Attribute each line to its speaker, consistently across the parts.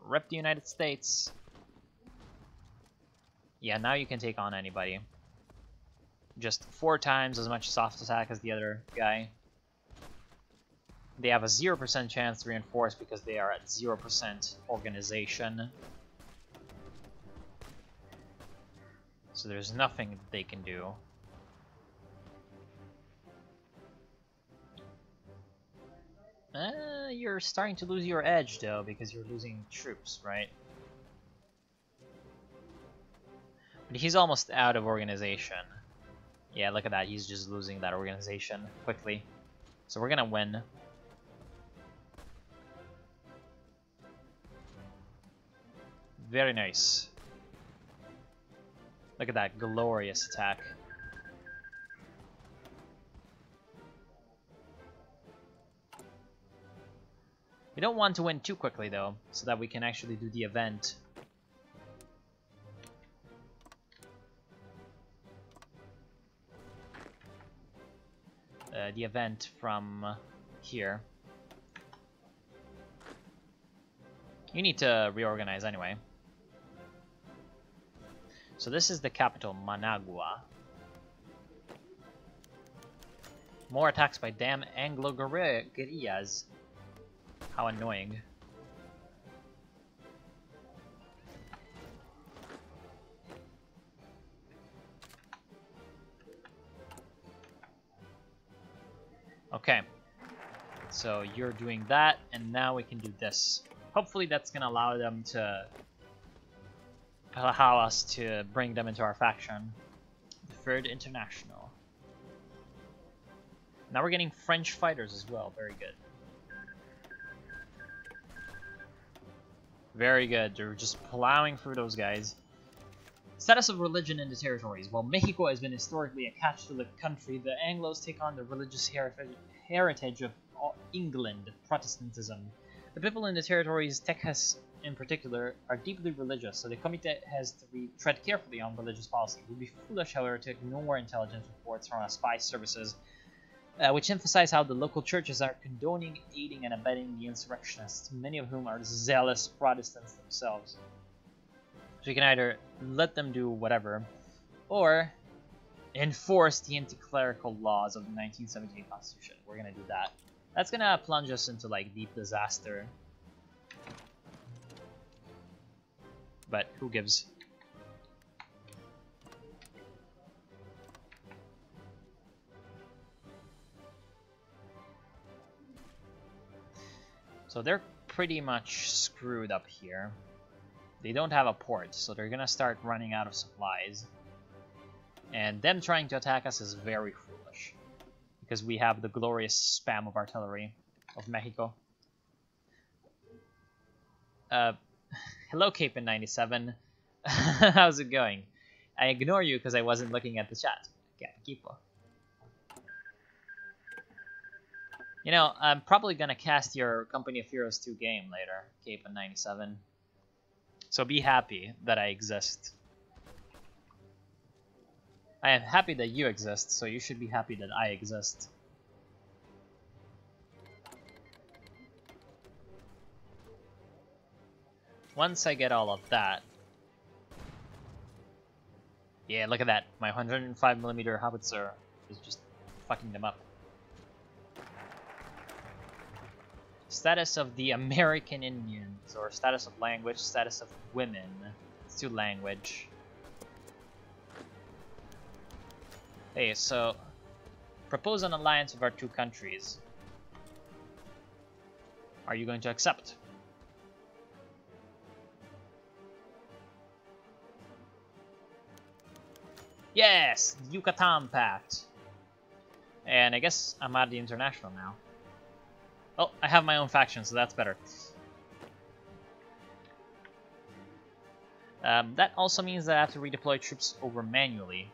Speaker 1: Rep the United States. Yeah, now you can take on anybody. Just 4 times as much soft attack as the other guy. They have a 0% chance to reinforce because they are at 0% organization. So there's nothing that they can do. You're starting to lose your edge though, because you're losing troops, right? But he's almost out of organization. Yeah, look at that, he's just losing that organization quickly. So we're gonna win. Very nice. Look at that glorious attack. We don't want to win too quickly though, so that we can actually do the event. The event from here. You need to reorganize anyway. So this is the capital, Managua. More attacks by damn Anglo guerrillas. How annoying. Okay. So you're doing that, and now we can do this. Hopefully that's gonna allow them to allow us to bring them into our faction. The Third International. Now we're getting French fighters as well. Very good. Very good. They're just plowing through those guys. Status of religion in the territories. While Mexico has been historically attached to the country, the Anglos take on the religious heritage of England, Protestantism. The people in the territories, Texas in particular, are deeply religious, so the committee has to tread carefully on religious policy. It would be foolish, however, to ignore intelligence reports from our spy services, which emphasize how the local churches are condoning, aiding, and abetting the insurrectionists, many of whom are zealous Protestants themselves. So you can either let them do whatever, or enforce the anti-clerical laws of the 1978 Constitution. We're gonna do that. That's gonna plunge us into like deep disaster. But who gives? So they're pretty much screwed up here. They don't have a port, so they're gonna start running out of supplies. And them trying to attack us is very foolish, because we have the glorious spam of artillery of Mexico. Hello, Cape in 97. How's it going? I ignore you because I wasn't looking at the chat. Yeah, keep on. You know, I'm probably gonna cast your Company of Heroes 2 game later, Cape in 97. So be happy that I exist. I am happy that you exist, so you should be happy that I exist. Once I get all of that... Yeah, look at that. My 105mm howitzer is just fucking them up. Status of the American Indians, or status of language, status of women. Let's do language. Hey, so propose an alliance of our two countries. Are you going to accept? Yes! Yucatan Pact! And I guess I'm at the international now. Oh, I have my own faction, so that's better. That also means that I have to redeploy troops over manually,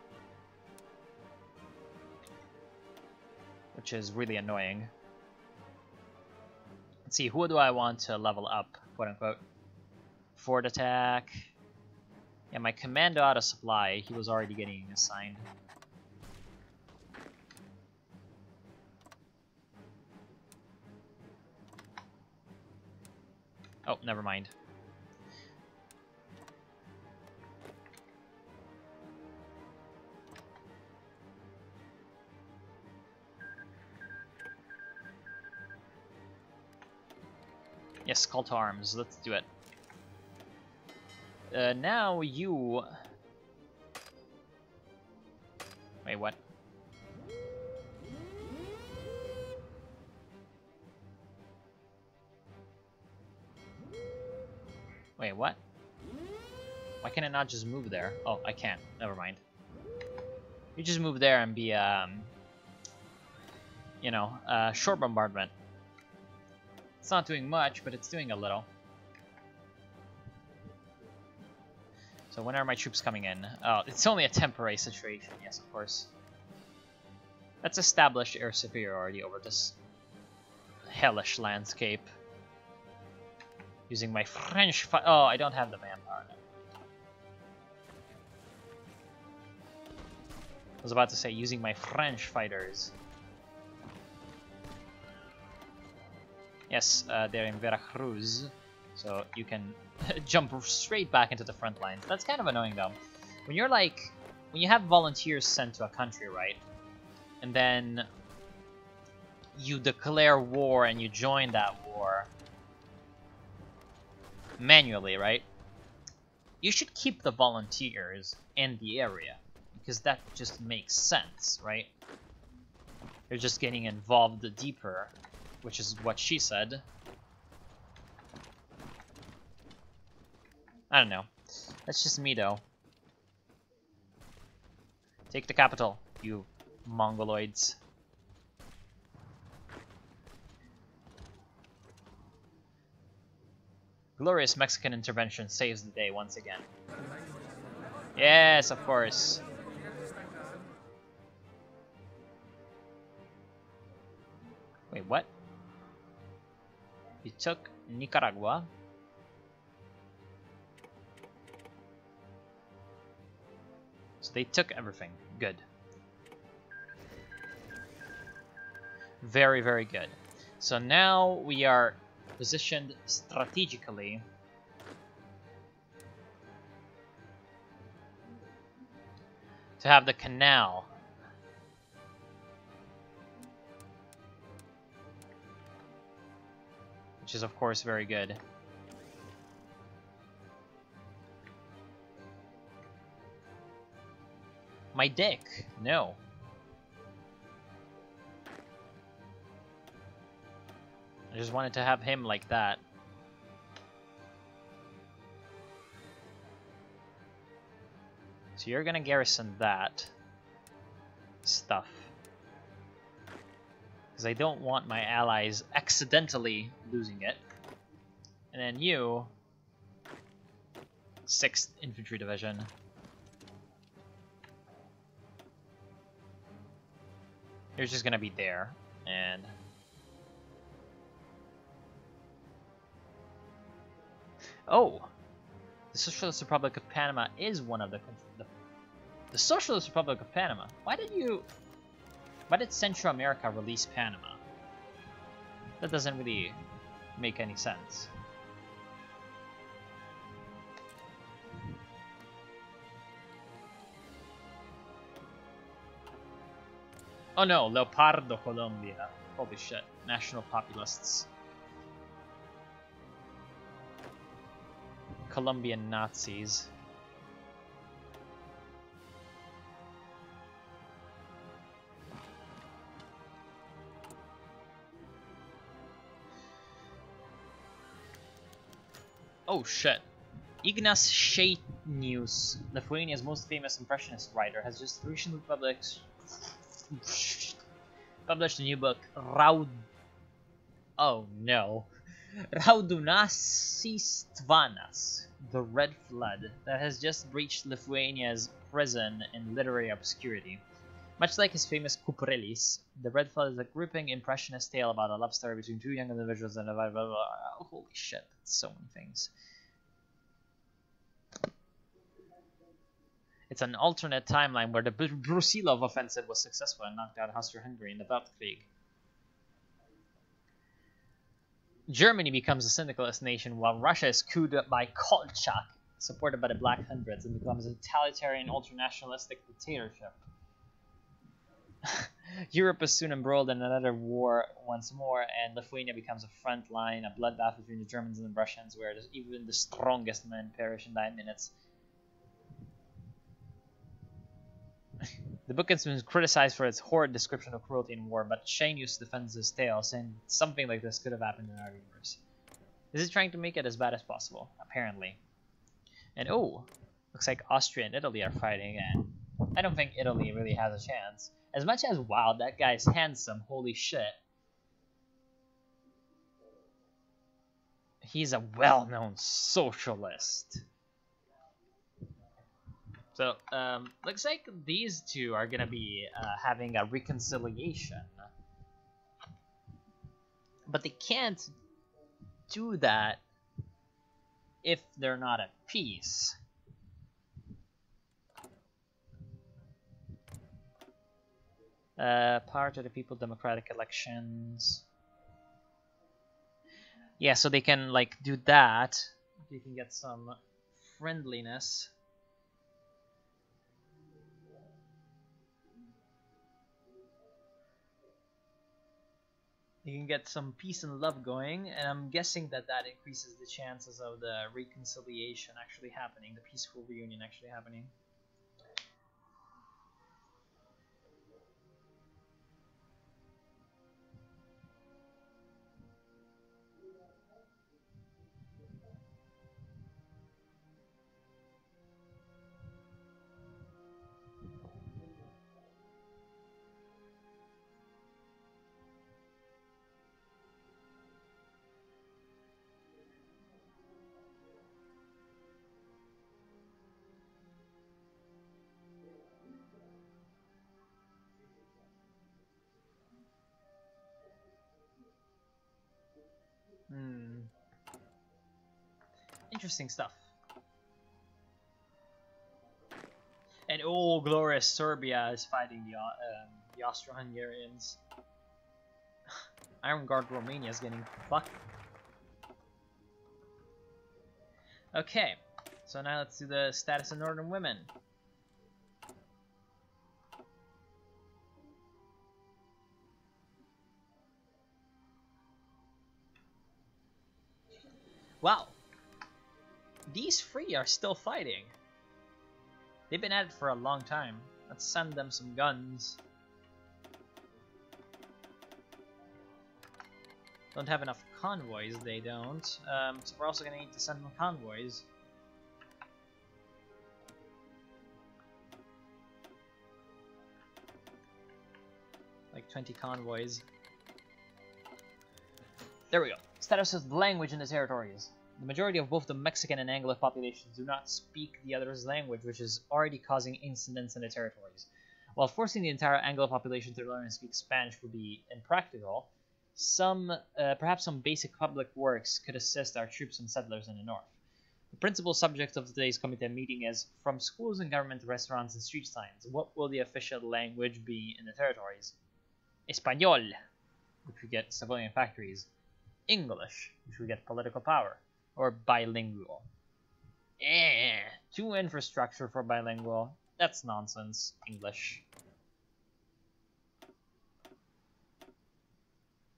Speaker 1: which is really annoying. Let's see, who do I want to level up, quote unquote? Fort attack. Yeah, my commando out of supply, he was already getting assigned. Oh, never mind. Yes, call to arms. Let's do it. Now you... Wait, what? Wait, what? Why can I not just move there? Oh, I can't. Never mind. You just move there and be, you know, short bombardment. It's not doing much, but it's doing a little. So when are my troops coming in? Oh, it's only a temporary situation. Yes, of course. Let's establish air superiority over this hellish landscape. Using my French oh, I don't have the manpower. I was about to say using my French fighters. Yes, they're in Veracruz, so you can jump straight back into the front lines. That's kind of annoying though. When you're like, when you have volunteers sent to a country, right? And then you declare war and you join that war manually, right? You should keep the volunteers in the area because that just makes sense, right? You're just getting involved deeper, which is what she said. I don't know. That's just me though. Take the capital, you Mongoloids. Glorious Mexican intervention saves the day once again. Yes, of course. Wait, what? You took Nicaragua? So they took everything. Good. Very, very good. So now we are positioned strategically to have the canal. Which is of course very good. My dick, no. I just wanted to have him like that. So you're gonna garrison that stuff. Because I don't want my allies accidentally losing it. And then you, 6th Infantry Division. You're just gonna be there, and... Oh! The Socialist Republic of Panama is one of the Socialist Republic of Panama. Why did Central America release Panama? That doesn't really make any sense. Oh no, Leopardo Colombia. Holy shit. National Populists. Colombian Nazis. Oh shit. Ignace Shaitnius, Lithuania's most famous impressionist writer, has just recently published a new book, Oh no. Raudunasistvanas, The Red Flood, that has just breached Lithuania's prison in literary obscurity. Much like his famous Kuprelis, The Red Flood is a gripping impressionist tale about a love story between two young individuals and holy shit, that's so many things. It's an alternate timeline where the Brusilov offensive was successful and knocked out Austria-Hungary in the Weltkrieg. Germany becomes a syndicalist nation while Russia is cooed by Kolchak, supported by the Black Hundreds, and becomes a totalitarian ultranationalistic dictatorship. Europe is soon embroiled in another war once more, and Lithuania becomes a front line, a bloodbath between the Germans and the Russians, where even the strongest men perish in 9 minutes. The book has been criticized for its horrid description of cruelty in war, but Shanius defends his tale, saying something like this could have happened in our universe. Is it trying to make it as bad as possible? Apparently. And oh, looks like Austria and Italy are fighting again. I don't think Italy really has a chance. As much as, wow, that guy's handsome, holy shit. He's a well-known socialist. So, looks like these two are gonna be having a reconciliation. But they can't do that if they're not at peace. Power to the people, democratic elections. Yeah, so they can, like, do that. You can get some friendliness. You can get some peace and love going, and I'm guessing that that increases the chances of the reconciliation actually happening, the peaceful reunion actually happening. Interesting stuff. And oh, glorious Serbia is fighting the Austro-Hungarians. Iron Guard Romania is getting fucked. Okay, so now let's do the status of Northern women. Wow. These three are still fighting. They've been at it for a long time. Let's send them some guns. Don't have enough convoys, they don't. So we're also gonna need to send them convoys. Like 20 convoys. There we go. Status of language in the territories. The majority of both the Mexican and Anglo populations do not speak the other's language, which is already causing incidents in the territories. While forcing the entire Anglo population to learn and speak Spanish would be impractical, perhaps some basic public works could assist our troops and settlers in the north. The principal subject of today's committee meeting is, from schools and government restaurants and street signs, what will the official language be in the territories? Español, which we get civilian factories. English, which we get political power. Or bilingual. Too infrastructure for bilingual. That's nonsense. English.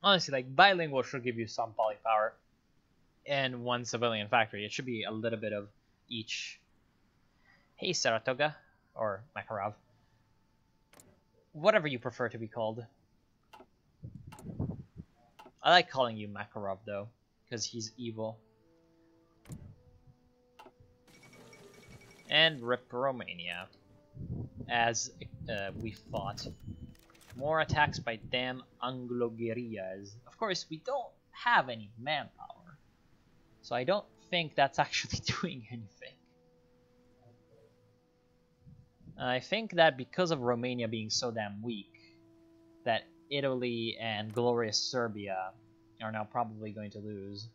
Speaker 1: Honestly, like, bilingual should give you some power and one civilian factory. It should be a little bit of each. Hey, Saratoga. Or Makarov. Whatever you prefer to be called. I like calling you Makarov, though, because he's evil. And rip Romania, as we fought. More attacks by damn Anglo-guerrillas. Of course, we don't have any manpower, so I don't think that's actually doing anything. I think that because of Romania being so damn weak, that Italy and glorious Serbia are now probably going to lose.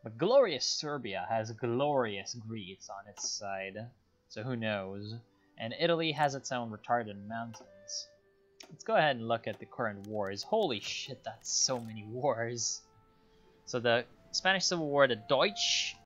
Speaker 1: But glorious Serbia has glorious Greece on its side, so who knows. And Italy has its own retarded mountains. Let's go ahead and look at the current wars. Holy shit, that's so many wars. So the Spanish Civil War, the Deutsch